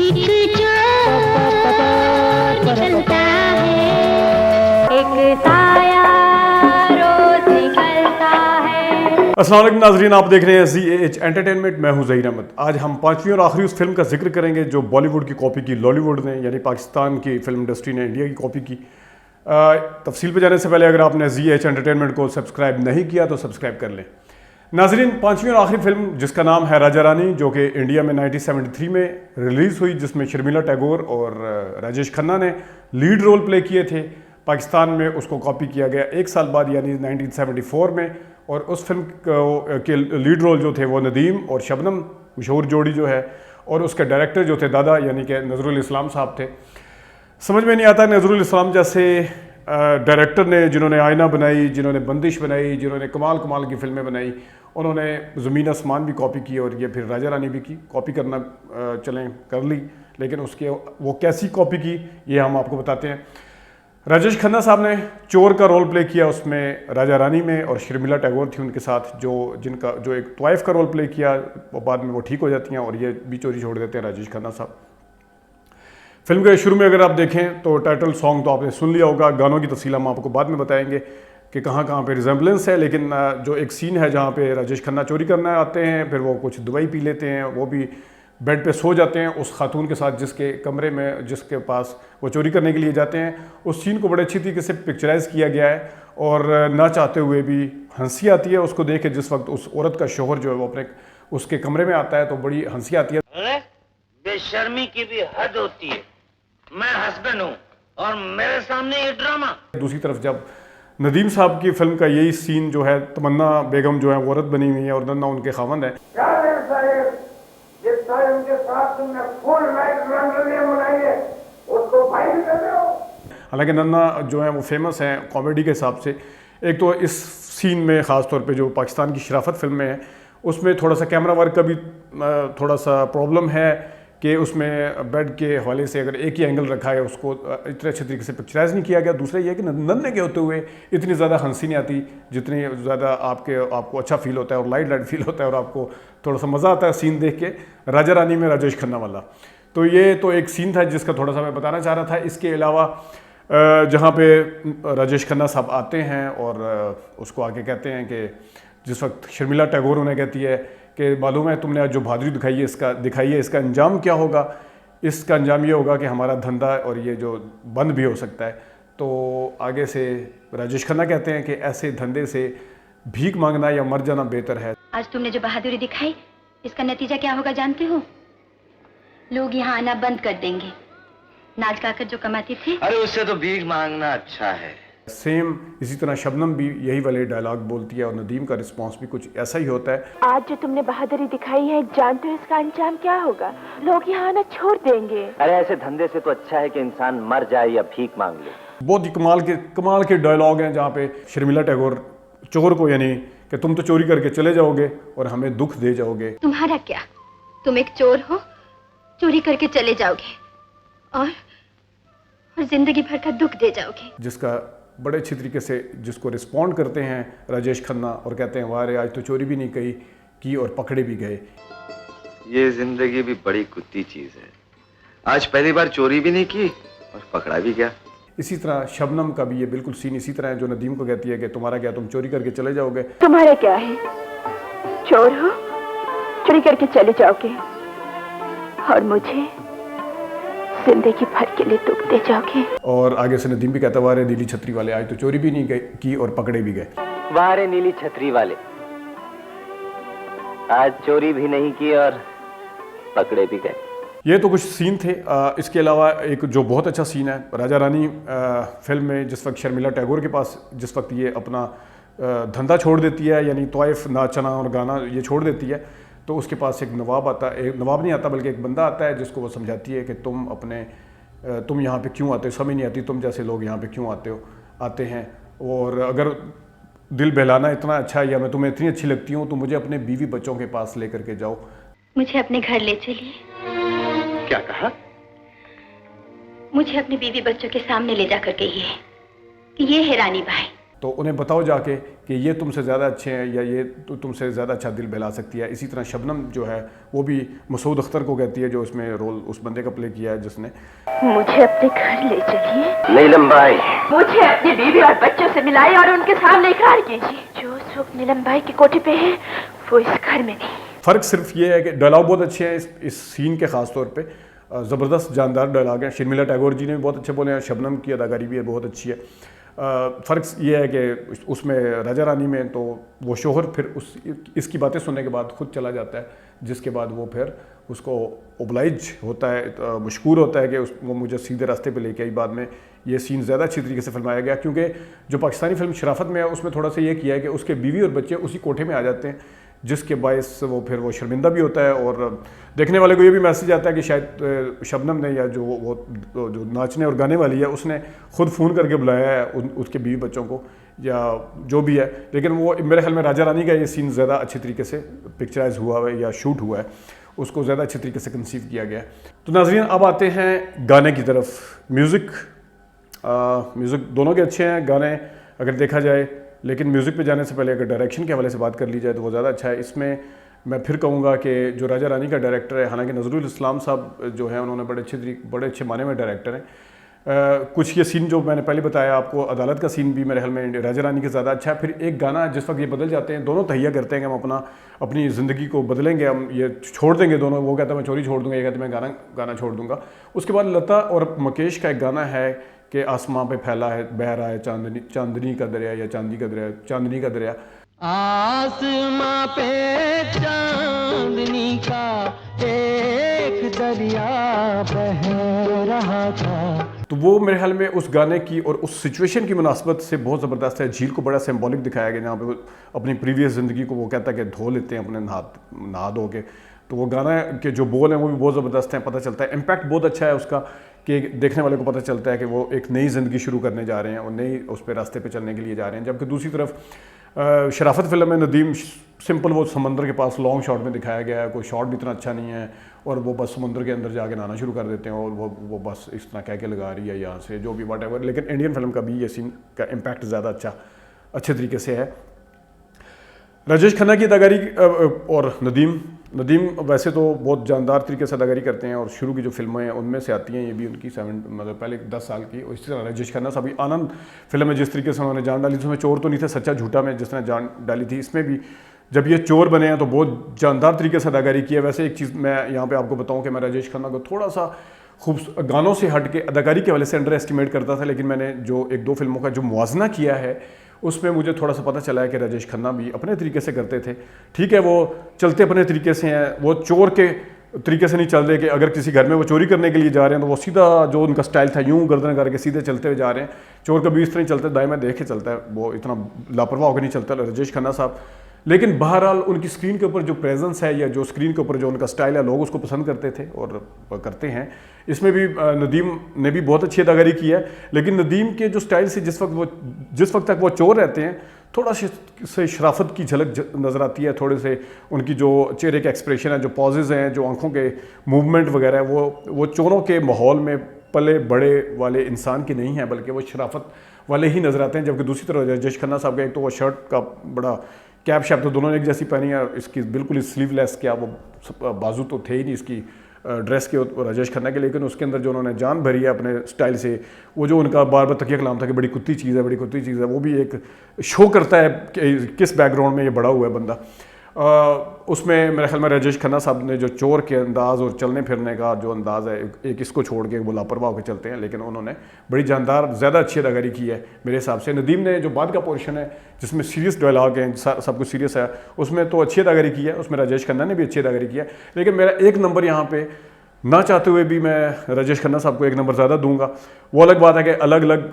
एक चोर निकलता है, एक साया रोज निकलता है। अस्सलाम वालेकुम नाज़रीन, आप देख रहे हैं ZAH एंटरटेनमेंट। मैं हूं ज़हीर अहमद। आज हम पांचवी और आखिरी उस फिल्म का जिक्र करेंगे जो बॉलीवुड की कॉपी की लॉलीवुड ने, यानी पाकिस्तान की फिल्म इंडस्ट्री ने इंडिया की कॉपी की। तफसील पे जाने से पहले अगर आपने ZAH एंटरटेनमेंट को सब्सक्राइब नहीं किया तो सब्सक्राइब कर लें। नाज़रीन, पांचवी और आखिरी फिल्म जिसका नाम है राजा रानी, जो कि इंडिया में 1973 में रिलीज़ हुई, जिसमें शर्मिला टैगोर और राजेश खन्ना ने लीड रोल प्ले किए थे। पाकिस्तान में उसको कॉपी किया गया एक साल बाद, यानी 1974 में। और उस फिल्म के लीड रोल जो थे वो नदीम और शबनम, मशहूर जोड़ी जो है, और उसके डायरेक्टर जो थे दादा यानी कि नज़रुल इस्लाम साहब थे। समझ में नहीं आता नज़रुल इस्लाम जैसे डायरेक्टर ने, जिन्होंने आईना बनाई, जिन्होंने बंदिश बनाई, जिन्होंने कमाल कमाल की फिल्में बनाई, उन्होंने ज़मीन आसमान भी कॉपी की और ये फिर राजा रानी भी की। कॉपी करना चलें कर ली, लेकिन उसके वो कैसी कॉपी की ये हम आपको बताते हैं। राजेश खन्ना साहब ने चोर का रोल प्ले किया उसमें राजा रानी में, और शर्मिला टैगोर थी उनके साथ, जो एक तवाइफ का रोल प्ले किया। वो बाद में वो ठीक हो जाती हैं और ये भी चोरी छोड़ देते हैं राजेश खन्ना साहब। फिल्म के शुरू में अगर आप देखें तो टाइटल सॉन्ग तो आपने सुन लिया होगा। गानों की तफसील हम आपको बाद में बताएंगे कि कहाँ कहाँ पे रिजेंबलेंस है। लेकिन जो एक सीन है जहाँ पे राजेश खन्ना चोरी करने आते हैं, फिर वो कुछ दवाई पी लेते हैं, वो भी बेड पे सो जाते हैं उस खातून के साथ जिसके कमरे में, जिसके पास वो चोरी करने के लिए जाते हैं। उस सीन को बड़े अच्छी तरीके से पिक्चराइज किया गया है और ना चाहते हुए भी हंसी आती है उसको देख के। जिस वक्त उस औरत का शोहर जो है वो अपने उसके कमरे में आता है तो बड़ी हंसी आती है। अरे बेशर्मी की भी हद होती है। मैं हस्बैंड हूँ और मेरे सामने ये ड्रामा। दूसरी तरफ जब नदीम साहब की फिल्म का यही सीन जो है, तमन्ना बेगम जो है वो औरत बनी हुई है और नन्ना उनके खावंद है। हालांकि नन्ना जो है वो फेमस है कॉमेडी के हिसाब से। एक तो इस सीन में ख़ास तौर पे जो पाकिस्तान की शराफत फिल्म में है उसमें थोड़ा सा कैमरा वर्क का भी थोड़ा सा प्रॉब्लम है कि उसमें बेड के हवाले से अगर एक ही एंगल रखा है उसको इतने अच्छे तरीके से पिक्चराइज नहीं किया गया। दूसरा ये है कि नन्हे के होते हुए इतनी ज़्यादा हंसी नहीं आती जितनी ज़्यादा आपको अच्छा फील होता है और लाइट फील होता है और आपको थोड़ा सा मज़ा आता है सीन देख के। राजा रानी में राजेश खन्ना वाला तो ये तो एक सीन था जिसका थोड़ा सा मैं बताना चाह रहा था। इसके अलावा जहाँ पे राजेश खन्ना साहब आते हैं और उसको आके कहते हैं कि जिस वक्त शर्मिला टैगोर उन्हें कहती है कि मालूम है तुमने आज जो बहादुरी दिखाई है इसका अंजाम क्या होगा। इसका अंजाम ये होगा कि हमारा धंधा और ये जो बंद भी हो सकता है। तो आगे से राजेश खन्ना कहते हैं कि ऐसे धंधे से भीख मांगना या मर जाना बेहतर है। आज तुमने जो बहादुरी दिखाई इसका नतीजा क्या होगा जानते हो? लोग यहाँ आना बंद कर देंगे। नाच गाकर जो कमाती थी, अरे उससे तो भीख मांगना अच्छा है। सेम इसी तरह शबनम भी यही वाले डायलॉग बोलती है और नदीम का रिस्पांस भी कुछ ऐसा ही होता है। आज जो तुमने बहादुरी दिखाई है जानते हो इसका अंजाम क्या होगा? लोग यहाँ आना छोड़ देंगे। अरे ऐसे धंधे से तो अच्छा है कि इंसान मर जाए या भीख मांग ले। बहुत ही कमाल के डायलॉग हैं जहाँ पे शर्मिला टैगोर चोर को, यानी कि तुम तो चोरी करके चले जाओगे और हमें दुख दे जाओगे। तुम्हारा क्या, तुम एक चोर हो, चोरी करके चले जाओगे और जिंदगी भर का दुख दे जाओगे। जिसका बड़े अच्छी तरीके से जिसको रिस्पॉन्ड करते हैं राजेश खन्ना और कहते हैं वाह रे आज तो चोरी भी नहीं की और पकड़े भी गए। ये जिंदगी भी बड़ी कुत्ती चीज है। आज पहली बार चोरी भी नहीं की और पकड़ा भी गया। इसी तरह शबनम का भी ये बिल्कुल सीन इसी तरह है जो नदीम को कहती है कि तुम्हारा क्या, तुम चोरी करके चले जाओगे। तुम्हारा क्या है, चोर हो, चोरी करके चले जाओगे और मुझे जिंदगी भर के लिए दुख दे जाओगे। और आगे से नदीम भी कहता वाह रे नीली छतरी वाले आज तो चोरी भी नहीं की और पकड़े भी गए। वाह रे नीली छतरी वाले आज चोरी भी नहीं की और पकड़े भी गए। ये तो कुछ सीन थे। इसके अलावा एक जो बहुत अच्छा सीन है राजा रानी फिल्म में, जिस वक्त शर्मिला टैगोर के पास जिस वक्त ये अपना धंधा छोड़ देती है, यानी तवाइफ नाचना और गाना ये छोड़ देती है, तो उसके पास एक नवाब आता है। एक नवाब नहीं आता बल्कि एक बंदा आता है जिसको वो समझाती है कि तुम यहाँ पे क्यों आते हो, समझ नहीं आती तुम जैसे लोग यहाँ पे क्यों आते हैं। और अगर दिल बहलाना इतना अच्छा है या मैं तुम्हें इतनी अच्छी लगती हूँ तो मुझे अपने बीवी बच्चों के पास लेकर के जाओ। मुझे अपने घर ले चलिए। क्या कहा? मुझे अपने बीवी बच्चों के सामने ले जाकर कहिए कि ये है रानी भाई। तो उन्हें बताओ जाके कि ये तुमसे ज़्यादा अच्छे हैं या ये तुमसे ज़्यादा अच्छा दिल बहला सकती है। इसी तरह शबनम जो है वो भी मसूद अख्तर को कहती है, जो इसमें रोल उस बंदे का प्ले किया है जिसने। मुझे अपने घर ले चलिए नीलम भाई, मुझे अपनी बीवी और बच्चों से मिलाए और उनके सामने इकरार कीजिए जो सुख नीलम भाई की कोठी पे है वो इस घर में नहीं। फ़र्क सिर्फ ये है कि डायलॉग बहुत अच्छे हैं इस सीन के ख़ास तौर पे, ज़बरदस्त जानदार डायलॉग हैं। शर्मिला टैगोर जी ने भी बहुत अच्छे बोले हैं, शबनम की अदाकारी भी है बहुत अच्छी है। फ़र्क ये है कि उसमें राजा रानी में तो वो शोहर फिर इसकी बातें सुनने के बाद खुद चला जाता है, जिसके बाद वो फिर उसको ओबलाइज होता है, मशकूर होता है कि वो मुझे सीधे रास्ते पे लेके आई। बाद में ये सीन ज़्यादा अच्छी तरीके से फिल्माया गया, क्योंकि जो पाकिस्तानी फिल्म शराफत में है उसमें थोड़ा सा ये किया है कि उसके बीवी और बच्चे उसी कोठे में आ जाते हैं, जिसके बायस वो शर्मिंदा भी होता है और देखने वाले को ये भी मैसेज आता है कि शायद शबनम ने या जो नाचने और गाने वाली है उसने खुद फ़ोन करके बुलाया है उसके बीवी बच्चों को या जो भी है। लेकिन वो मेरे ख्याल में राजा रानी का ये सीन ज़्यादा अच्छी तरीके से पिक्चराइज हुआ है या शूट हुआ है, उसको ज़्यादा अच्छी तरीके से कंसीव किया गया है। तो नाज़रीन अब आते हैं गाने की तरफ। म्यूज़िक दोनों के अच्छे हैं गाने अगर देखा जाए, लेकिन म्यूज़िक पे जाने से पहले अगर डायरेक्शन के हवाले से बात कर ली जाए तो वो ज़्यादा अच्छा है। इसमें मैं फिर कहूँगा कि जो राजा रानी का डायरेक्टर है, हालांकि नज़रुल इस्लाम साहब जो है उन्होंने बड़े अच्छे माने में डायरेक्टर हैं। कुछ ये सीन जो मैंने पहले बताया आपको, अदालत का सीन भी मेरे ख्याल में राजा रानी के ज़्यादा अच्छा है। फिर एक गाना जिस वक्त ये बदल जाते हैं, दोनों तहिया करते हैं कि हम अपनी ज़िंदगी को बदलेंगे, हम ये छोड़ देंगे दोनों। वो कहता है मैं चोरी छोड़ दूँगा, ये कहता है मैं गाना छोड़ दूँगा। उसके बाद लता और मुकेश का एक गाना है कि आसमां पे फैला है बह रहा है चांदनी का दरिया या चांदनी का दरिया। आसमां पे चांदनी का एक दरिया बह रहा था। तो वो मेरे ख्याल में उस गाने की और उस सिचुएशन की मुनासबत से बहुत ज़बरदस्त है। झील को बड़ा सिंबॉलिक दिखाया गया, जहाँ पे वो अपनी प्रीवियस ज़िंदगी को वो कहता है कि धो लेते हैं अपने नहा धो के। तो वो गाना के जो बोल हैं वो भी बहुत ज़बरदस्त हैं, पता चलता है इम्पैक्ट बहुत अच्छा है उसका कि देखने वाले को पता चलता है कि वो एक नई ज़िंदगी शुरू करने जा रहे हैं और नई उस पर रास्ते पे चलने के लिए जा रहे हैं। जबकि दूसरी तरफ शराफत फिल्म में नदीम सिंपल वो समंदर के पास लॉन्ग शॉट में दिखाया गया है, कोई शॉट भी इतना अच्छा नहीं है और वो बस समुद्र के अंदर जाके नहाना शुरू कर देते हैं और वो बस इस तरह कह के लगा रही है यहाँ से जो भी व्हाटएवर। लेकिन इंडियन फिल्म का भी ये सीन का इम्पैक्ट ज़्यादा अच्छे तरीके से है। राजेश खन्ना की अदाकारी और नदीम वैसे तो बहुत जानदार तरीके से अदाकारी करते हैं और शुरू की जो फिल्में हैं उनमें से आती हैं, ये भी उनकी मतलब पहले 10 साल की। और इसी तरह राजेश खन्ना साहब भी आनंद फिल्म में जिस तरीके से उन्होंने जान डाली, उसमें चोर तो नहीं थे, सच्चा झूठा में जिसने जान डाली थी, इसमें भी जब ये चोर बने हैं तो बहुत जानदार तरीके से अदाकारी की है। वैसे एक चीज़ मैं यहाँ पर आपको बताऊँ कि मैं राजेश खन्ना को थोड़ा सा गानों से हट के अदाकारी के हवाले से अंडर एस्टिमेट करता था, लेकिन मैंने जो 1-2 फिल्मों का जो मुआवजना किया है उसमें मुझे थोड़ा सा पता चला है कि राजेश खन्ना भी अपने तरीके से करते थे। ठीक है, वो चलते अपने तरीके से हैं, वो चोर के तरीके से नहीं चल रहे कि अगर किसी घर में वो चोरी करने के लिए जा रहे हैं तो वो सीधा जो उनका स्टाइल था यूं गर्दन करके सीधे चलते हुए जा रहे हैं। चोर कभी इस तरह नहीं चलता, दाएं में देख के चलता है, वो इतना लापरवाह होकर नहीं चलता राजेश खन्ना साहब। लेकिन बहरहाल उनकी स्क्रीन के ऊपर जो प्रेजेंस है या जो स्क्रीन के ऊपर जो उनका स्टाइल है, लोग उसको पसंद करते थे और करते हैं। इसमें भी नदीम ने भी बहुत अच्छी अदाकारी की है, लेकिन नदीम के जो स्टाइल से जिस वक्त तक वो चोर रहते हैं थोड़ा से शराफत की झलक नज़र आती है, थोड़े से उनकी जो चेहरे के एक्सप्रेशन है, जो पॉजेज़ हैं, जो आंखों के मूवमेंट वगैरह है, वो चोरों के माहौल में पले बड़े वाले इंसान की नहीं है, बल्कि वो शराफत वाले ही नज़र आते हैं। जबकि दूसरी तरफ राजेश खन्ना साहब का एक तो वो शर्ट का बड़ा कैप शैप तो दोनों ने एक जैसी पहनी है, इसकी बिल्कुल स्लीवलेस, क्या वो बाजू तो थे ही नहीं इसकी ड्रेस के राजेश खन्ना के, लेकिन उसके अंदर जो उन्होंने जान भरी है अपने स्टाइल से। वो जो उनका बार बार तकिया कलाम था कि बड़ी कुत्ती चीज़ है, वो भी एक शो करता है कि किस बैकग्राउंड में ये बड़ा हुआ है बंदा। उसमें मेरे ख्याल में राजेश खन्ना साहब ने जो चोर के अंदाज़ और चलने फिरने का जो अंदाज़ है, एक इसको छोड़ के वो लापरवाह होकर चलते हैं, लेकिन उन्होंने बड़ी जानदार ज़्यादा अच्छी अदाकारी की है मेरे हिसाब से। नदीम ने जो बाद का पोर्शन है जिसमें सीरियस डायलॉग हैं, सब कुछ सीरियस है, उसमें तो अच्छी अदाकारी की है, उसमें राजेश खन्ना ने भी अच्छी अदाकारी की है। लेकिन मेरा एक नंबर यहाँ पे ना चाहते हुए भी मैं राजेश खन्ना साहब को एक नंबर ज़्यादा दूंगा। वो अलग बात है कि अलग अलग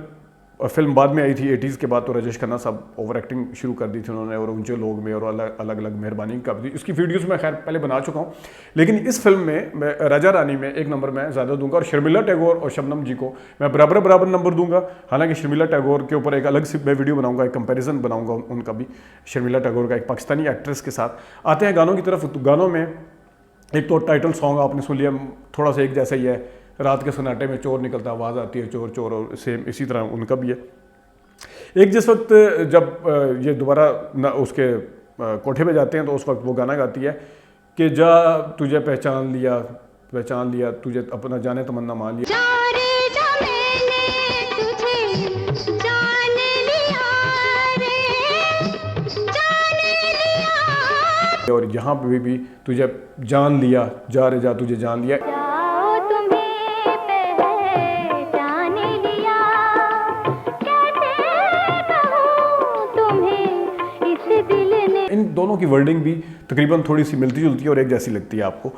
फिल्म बाद में आई थी 80s के बाद, तो राजेश खन्ना साहब ओवर एक्टिंग शुरू कर दी थी उन्होंने, और ऊंचे लोग में और अलग अलग मेहरबानी कर दी। इसकी वीडियोस मैं खैर पहले बना चुका हूँ, लेकिन इस फिल्म में मैं राजा रानी में एक नंबर मैं ज़्यादा दूंगा और शर्मिला टैगोर और शबनम जी को मैं बराबर नंबर दूंगा। हालांकि शर्मिला टैगोर के ऊपर एक अलग से मैं वीडियो बनाऊँगा, एक कंपेरिजन बनाऊँगा उनका भी, शर्मिला टैगोर का एक पाकिस्तानी एक्ट्रेस के साथ। आते हैं गानों की तरफ। तो गानों में एक तो टाइटल सॉन्ग आपने सुन लिया, थोड़ा सा एक जैसा ही है, रात के सन्नाटे में चोर निकलता आवाज़ आती है चोर चोर, और सेम इसी तरह उनका भी है। एक जिस वक्त जब ये दोबारा उसके कोठे पे जाते हैं तो उस वक्त वो गाना गाती है कि जा तुझे पहचान लिया तुझे अपना जाने तमन्ना मान लिया। और यहाँ पे भी तुझे जान लिया, जा रे जा तुझे जान लिया। इन दोनों की वर्डिंग भी तकरीबन थोड़ी सी मिलती जुलती है और एक जैसी लगती है आपको।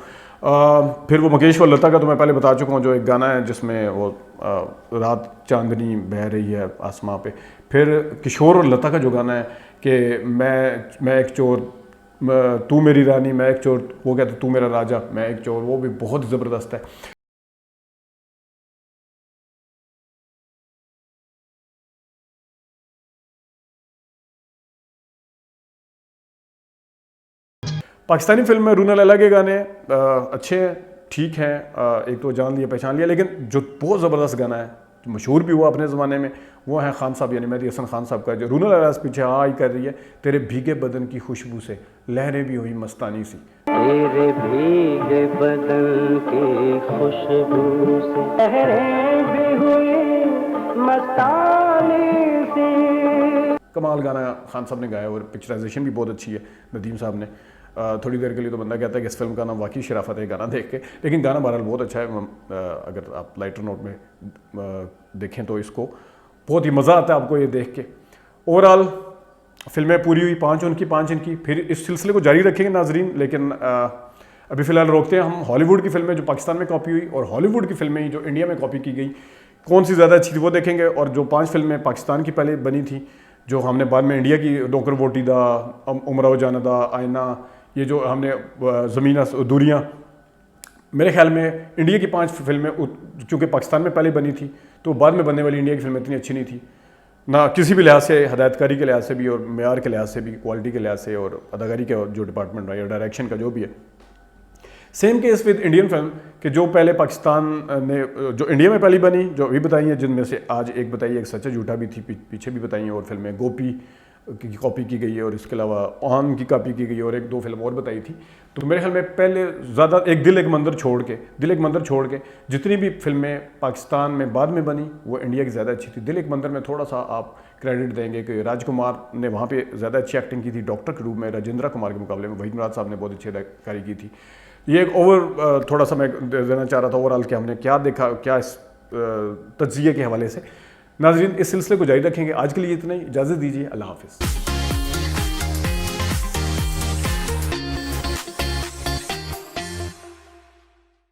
फिर वो मुकेश और लता का तो मैं पहले बता चुका हूँ, जो एक गाना है जिसमें वो रात चांदनी बह रही है आसमां पे। फिर किशोर और लता का जो गाना है कि मैं एक चोर, तू मेरी रानी, मैं एक चोर, वो कहते तू मेरा राजा, मैं एक चोर, वो भी बहुत ज़बरदस्त है। पाकिस्तानी फिल्म में रूना लैला के गाने अच्छे हैं, ठीक हैं। एक तो जान लिया पहचान लिया, लेकिन जो बहुत ज़बरदस्त गाना है जो मशहूर भी हुआ अपने ज़माने में, वो है खान साहब यानी मेहदी हसन खान साहब का, जो रूना लैला से पीछे आई कर रही है, तेरे भीगे बदन की खुशबू से लहरें भी हुई मस्तानी सी। तेरे भीगे बदन की खुशबू से लहरें भी हुई मस्तानी सी। कमाल गाना खान साहब ने गाया और पिक्चराइजेशन भी बहुत अच्छी है नदीम साहब ने। थोड़ी देर के लिए तो बंदा कहता है कि इस फिल्म का नाम वाकई शराफत है गाना देख के, लेकिन गाना बहरहाल बहुत अच्छा है। अगर आप लाइटर नोट में देखें तो इसको बहुत ही मज़ा आता है आपको ये देख के। ओवरऑल फिल्में पूरी हुई, 5 इनकी। फिर इस सिलसिले को जारी रखेंगे नाजरीन, लेकिन अभी फ़िलहाल रोकते हैं हम हॉलीवुड की फिल्में जो पाकिस्तान में कॉपी हुई और हॉलीवुड की फिल्में जो इंडिया में कॉपी की गई, कौन सी ज़्यादा अच्छी थी वो देखेंगे। और जो 5 फिल्में पाकिस्तान की पहले बनी थी, जो हमने बाद में इंडिया की नौकर वोटी दा, उमराव जाना दा, आईना, ये जो हमने ज़मीन दूरियाँ, मेरे ख्याल में इंडिया की 5 फिल्में चूँकि पाकिस्तान में पहले बनी थी तो बाद में बनने वाली इंडिया की फिल्में इतनी अच्छी नहीं थी, ना किसी भी लिहाज से, हदायतकारी के लिहाज से भी और मेयार के लिहाज से भी, क्वालिटी के लिहाज से और अदाकारी का जो डिपार्टमेंट है या डायरेक्शन का जो भी है। Same case with Indian film कि जो पहले पाकिस्तान ने जो इंडिया में पहली बनी, जो अभी बताई है, जिनमें से आज एक बताई, एक सच्चा झूठा भी थी, पीछे भी बताई हैं, और फिल्में गोपी की कॉपी की गई है और इसके अलावा ऑन की कॉपी की गई है और 1-2 फिल्म और बताई थी। तो मेरे ख्याल में पहले ज़्यादा एक दिल एक मंदिर छोड़ के जितनी भी फिल्में पाकिस्तान में बाद में बनी वो इंडिया की ज़्यादा अच्छी थी। दिल एक मंदिर में थोड़ा सा आप क्रेडिट देंगे कि राजकुमार ने वहाँ पे ज़्यादा अच्छी एक्टिंग की थी डॉक्टर के रूप में, राजेंद्र कुमार के मुकाबले में वहीद मुराद साहब ने बहुत अच्छी अदाकारी की थी। ये एक ओवर थोड़ा सा मैं देना चाह रहा था ओवरऑल कि हमने क्या देखा, क्या इस तज्जिये के हवाले से। नाज़रीन, इस सिलसिले को जारी रखेंगे। आज के लिए इतना ही, इजाज़त दीजिए, अल्लाह हाफ़िज़।